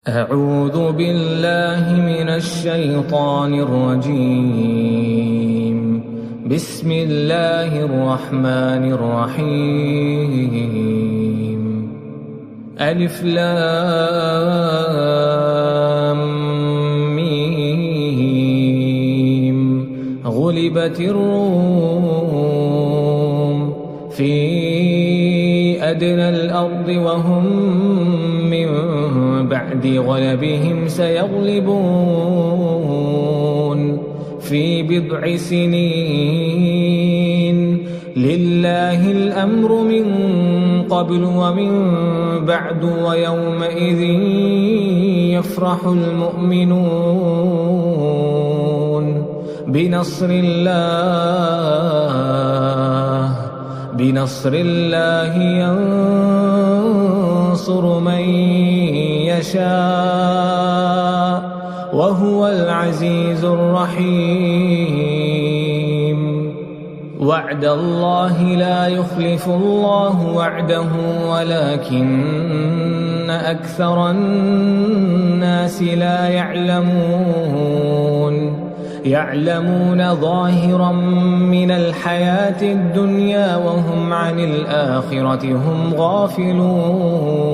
أعوذ بالله من الشيطان الرجيم. بسم الله الرحمن الرحيم. ألف لام ميم. غلبت الروم في أدنى الأرض وهم من بعد غلبهم سيغلبون في بضع سنين. لله الأمر من قبل ومن بعد ويومئذ يفرح المؤمنون بنصر الله ينصر من يشاء وهو العزيز الرحيم. وعد الله لا يخلف الله وعده ولكن أكثر الناس لا يعلمون ظاهرا من الحياة الدنيا وهم عن الآخرة هم غافلون.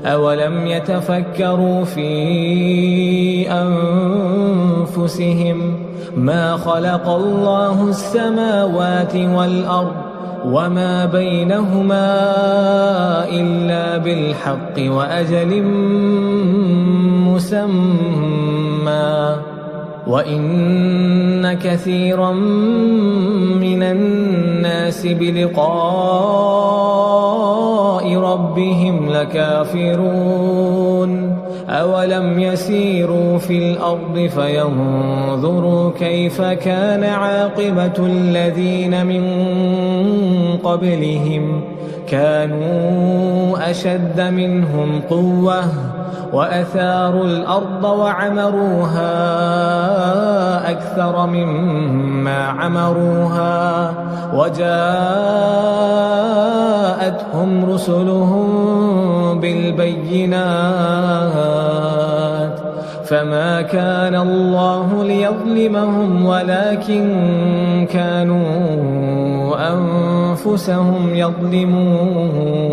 أولم يتفكروا في أنفسهم ما خلق الله السماوات والأرض وما بينهما إلا بالحق وأجل مسمى وإن كثيرا من الناس بلقاء ربهم لكافرون. أولم يسيروا في الأرض فينظروا كيف كان عاقبة الذين من قبلهم كانوا أشد منهم قوة وأثاروا الأرض وعمروها أكثر مما عمروها وجاءتهم رسلهم بالبينات فما كان الله ليظلمهم ولكن كانوا أنفسهم يظلمون.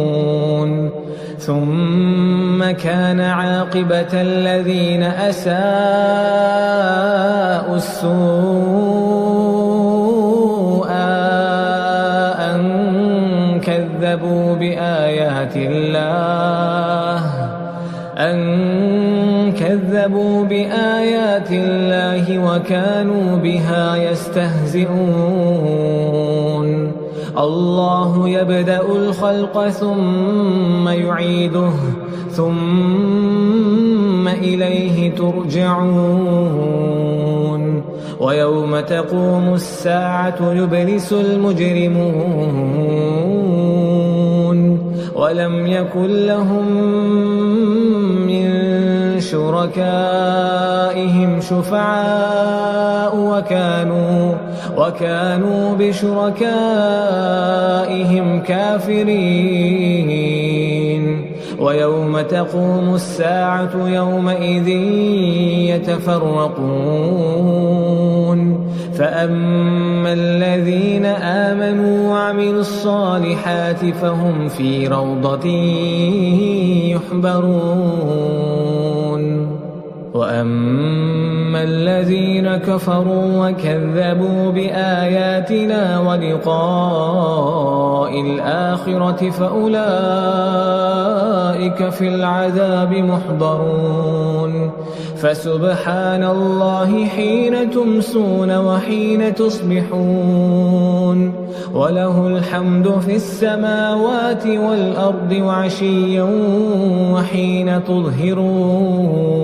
ثم كان عاقبة الذين أساءوا السوء أن كذبوا بآيات الله وكانوا بها يستهزئون. الله يبدأ الخلق ثم يعيده ثم إليه ترجعون. ويوم تقوم الساعة يبلس المجرمون ولم يكن لهم من شركائهم شفعاء وكانوا بشركائهم كافرين. ويوم تقوم الساعة يومئذ يتفرقون فأما الذين آمنوا وعملوا الصالحات فهم في روضة يحبرون. وأما الذين كفروا وكذبوا بآياتنا ولقاء الآخرة فأولئك في العذاب محضرون. فسبحان الله حين تمسون وحين تصبحون وله الحمد في السماوات والأرض وعشيا وحين تظهرون.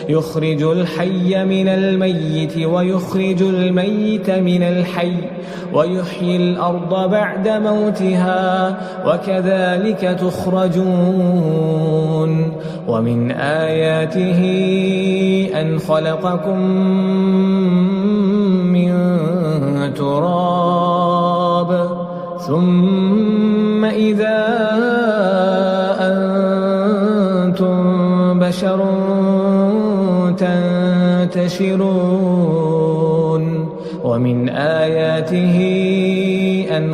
يخرج الحي من الميت ويخرج الميت من الحي ويحيي الأرض بعد موتها وكذلك تخرجون. ومن آياته أن خلقكم من تراب ثم إذا أنتم بشر تنتشرون ومن آياته أن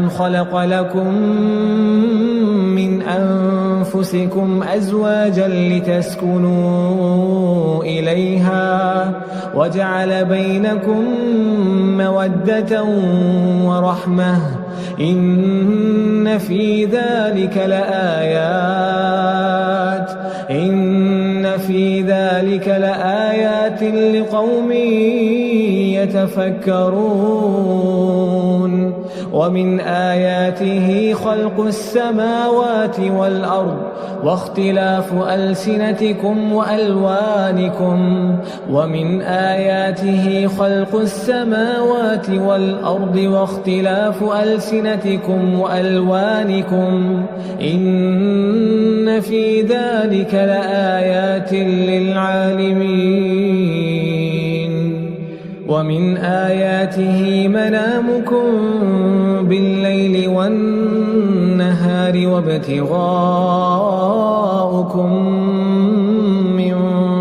خلق لكم من أنفسكم أزواجا لتسكنوا إليها وجعل بينكم مودة ورحمة إن في ذلك لآيات لقوم يتفكرون ومن آياته خلق السماوات والأرض واختلاف ألسنتكم وألوانكم إن في ذلك لآيات للعالمين ومن آياته منامكم بالليل والنهار وابتغاؤكم من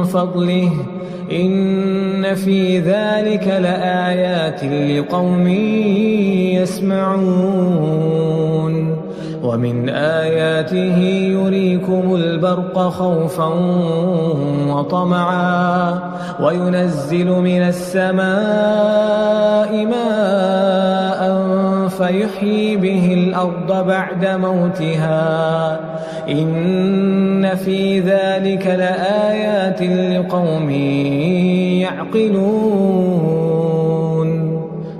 فضله إن في ذلك لآيات لقوم يسمعون ومن آياته يريكم البرق خوفا وطمعا وينزل من السماء ماء فيحيي به الأرض بعد موتها إن في ذلك لآيات لقوم يعقلون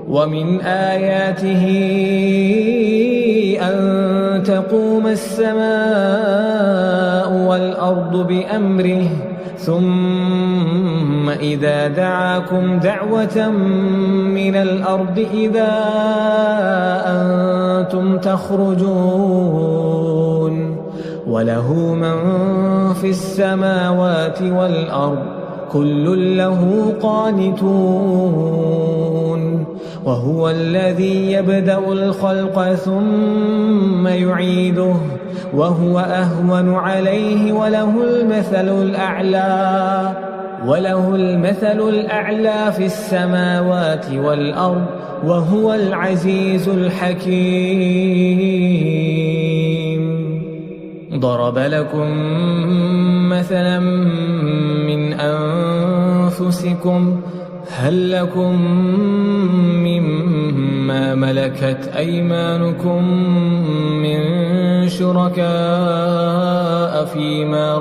ومن آياته أن تقوم السماء والأرض بأمره ثم إذا دعاكم دعوة من الأرض إذا أنتم تخرجون وله من في السماوات والأرض كل له قانتون وهو الذي يبدأ الخلق ثم يعيده وهو أهون عليه وله المثل الأعلى في السماوات والأرض وهو العزيز الحكيم ضرب لكم مثلا من أنفسكم هل لكم مما ملكت أيمانكم من شركاء فيما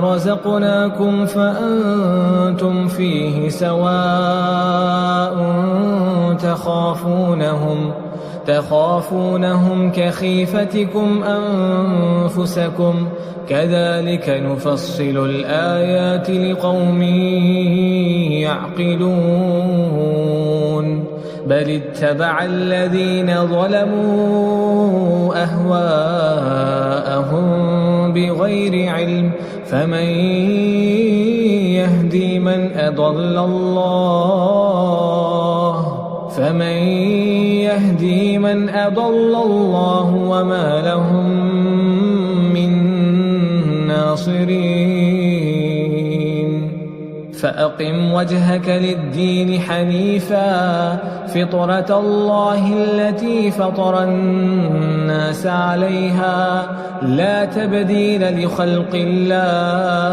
رزقناكم فأنتم فيه سواء تخافونهم كخيفتكم أنفسكم كذلك نفصل الآيات لقوم يعقلون بل اتبع الذين ظلموا أهواءهم بغير علم فمن يهدي من أضل الله وما لهم من ناصرين فأقم وجهك للدين حنيفا فطرة الله التي فطر الناس عليها لا تبديل لخلق الله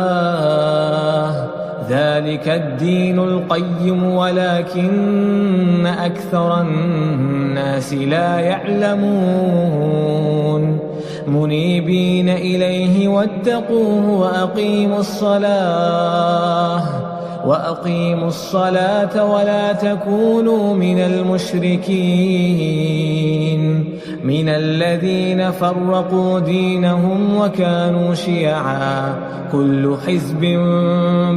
ذلك الدين القيم ولكن أكثر الناس لا يعلمون منيبين إليه واتقوه وأقيموا الصلاة ولا تكونوا من المشركين من الذين فرقوا دينهم وكانوا شيعا كل حزب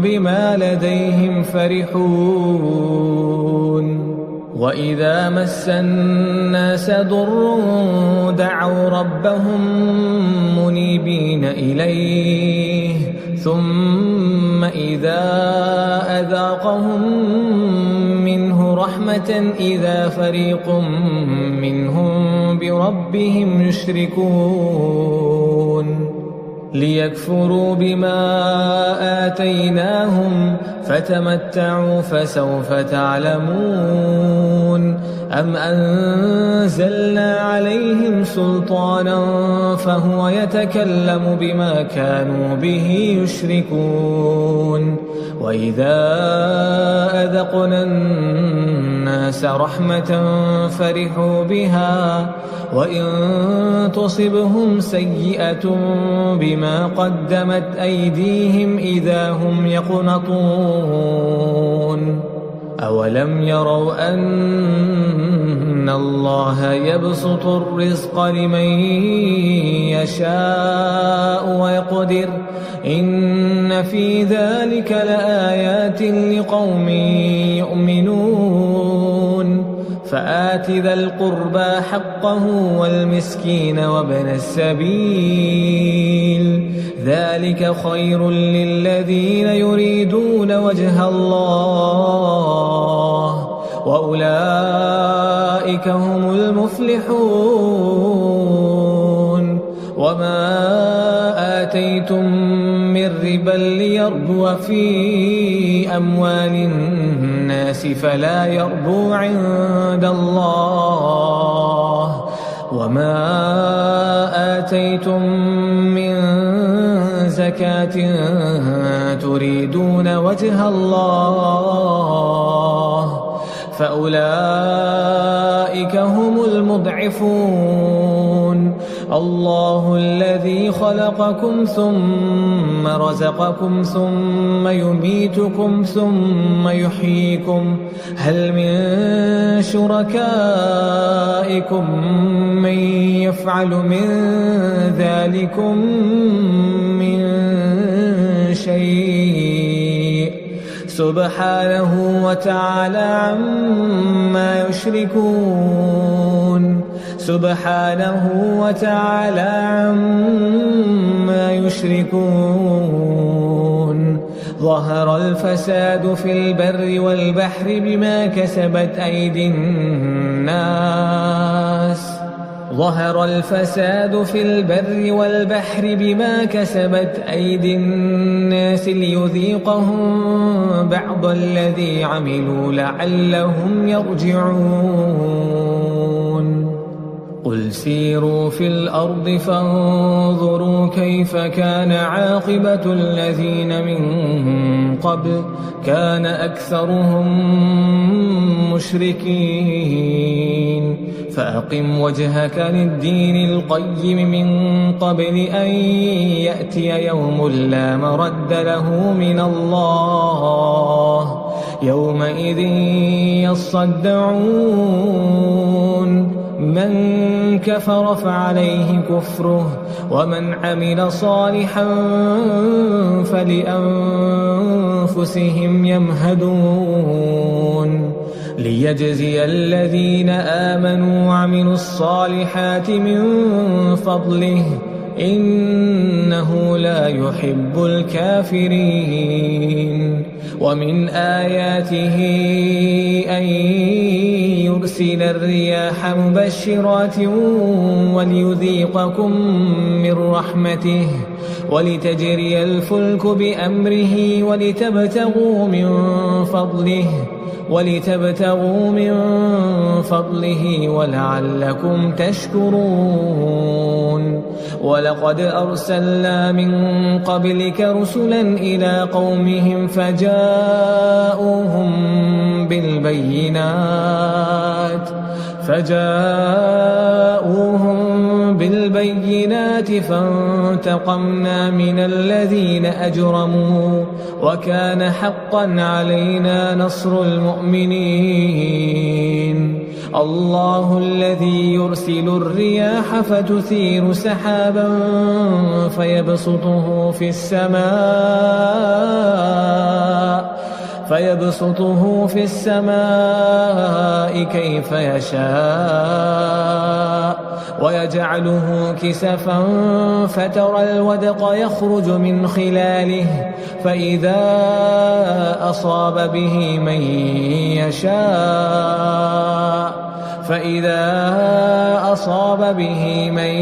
بما لديهم فرحون وإذا مس الناس ضر دعوا ربهم منيبين إليه ثم إذا أذاقهم منه رحمة إذا فريق منهم بربهم يشركون ليكفروا بما آتيناهم فتمتعوا فسوف تعلمون أم أنزلنا عليهم سلطانا فهو يتكلم بما كانوا به يشركون وإذا أذقنا الناس رحمة فرحوا بها وإن تصبهم سيئة بما قدمت أيديهم إذا هم يقنطون أولم يروا أن الله يبسط الرزق لمن يشاء ويقدر إن في ذلك لآيات لقوم يؤمنون فآت ذا القربى حقه والمسكين وابن السبيل ذلك خير للذين يريدون وجه الله وأولئك هم المفلحون وما آتيتم من ربا ليربو في أموال الناس فلا يربو عند الله وما آتيتم من زكاة تريدون وجه الله فأولئك هم المضعفون الله الذي خلقكم ثم رزقكم ثم يميتكم ثم يحييكم هل من شركائكم من يفعل من ذلكم من شيء سبحانه وتعالى عما يشركون سبحانه وتعالى عما يشركون ظهر الفساد في البر والبحر بما كسبت أيدي الناس ظهر الفساد في البر والبحر بما كسبت أيدي الناس ليذيقهم بعض الذي عملوا لعلهم يرجعون قل سيروا في الأرض فانظروا كيف كان عاقبة الذين من قبل كان أكثرهم مشركين فأقم وجهك للدين القيم من قبل أن يأتي يوم لا مرد له من الله يومئذ يصدعون من كفر فعليه كفره ومن عمل صالحا فلأنفسهم يمهدون ليجزي الذين آمنوا وعملوا الصالحات من فضله إنه لا يحب الكافرين ومن آياته أن يرسل الرياح مبشرات وليذيقكم من رحمته ولتجري الفلك بأمره ولتبتغوا من فضله ولعلكم تشكرون ولقد أرسلنا من قبلك رسلا إلى قومهم فجاءوهم بالبينات فانتقمنا من الذين أجرموا وكان حقا علينا نصر المؤمنين الله الذي يرسل الرياح فتثير سحابا فيبسطه في السماء كيف يشاء ويجعله كسفا فترى الودق يخرج من خلاله فإذا أصاب به من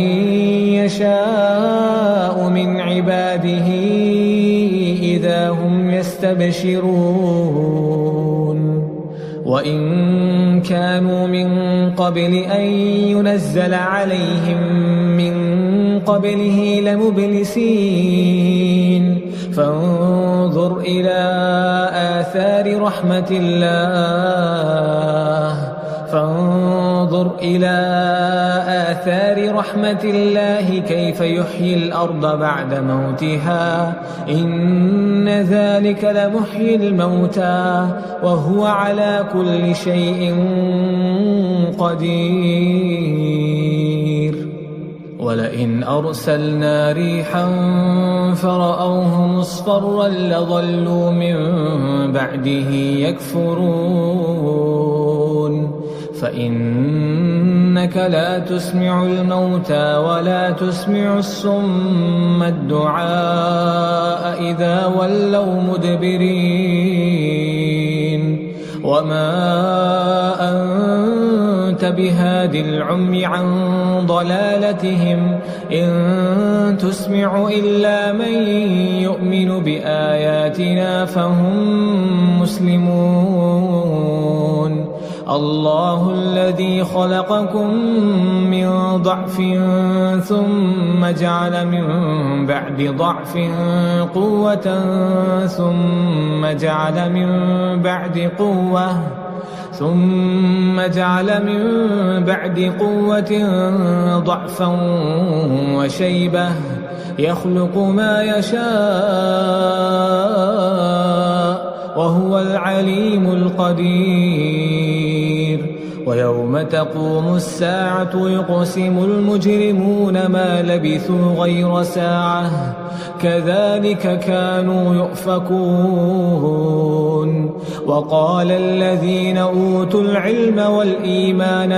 يشاء من عباده إذا هم يستبشرون وإن كانوا من قبل أن ينزل عليهم من قبله لمبلسين فانظر إلى آثار رحمة الله كيف يحيي الأرض بعد موتها إن ذلك لمحيي الموتى وهو على كل شيء قدير ولئن أرسلنا ريحا فرأوه مصفرا لظلوا من بعده يكفرون فإنك لا تسمع الموتى ولا تسمع الصم الدعاء إذا ولوا مدبرين وما أنت بهاد العمي عن ضلالتهم إن تسمع إلا من يؤمن بآياتنا فهم مسلمون الله الذي خلقكم من ضعف ثم جعل من بعد ضعف قوة ثم جعل من بعد قوة ضعفا وشيبة يخلق ما يشاء وهو العليم القدير ويوم تقوم الساعة يقسم المجرمون ما لبثوا غير ساعة كذلك كانوا يؤفكون وقال الذين أوتوا العلم والإيمان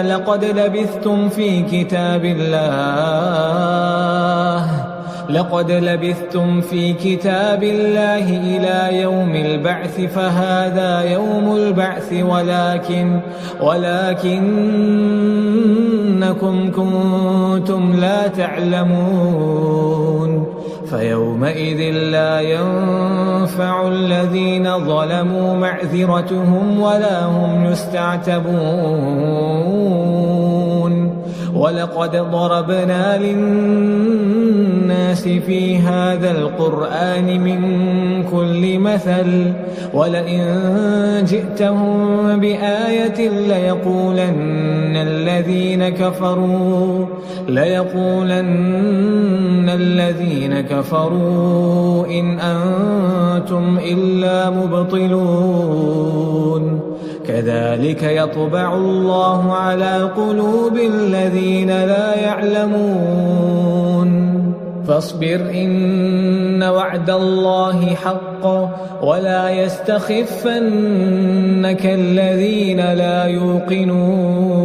لقد لبثتم في كتاب الله إلى يوم البعث فهذا يوم البعث ولكنكم كنتم لا تعلمون فيومئذ لا ينفع الذين ظلموا معذرتهم ولا هم يستعتبون ولقد ضربنا للناس في هذا القرآن من كل مثل ولئن جئتهم بآية ليقولن الذين كفروا إن أنتم إلا مبطلون كذلك يطبع الله على قلوب الذين لا يعلمون فاصبر إن وعد الله حق ولا يستخفنك الذين لا يوقنون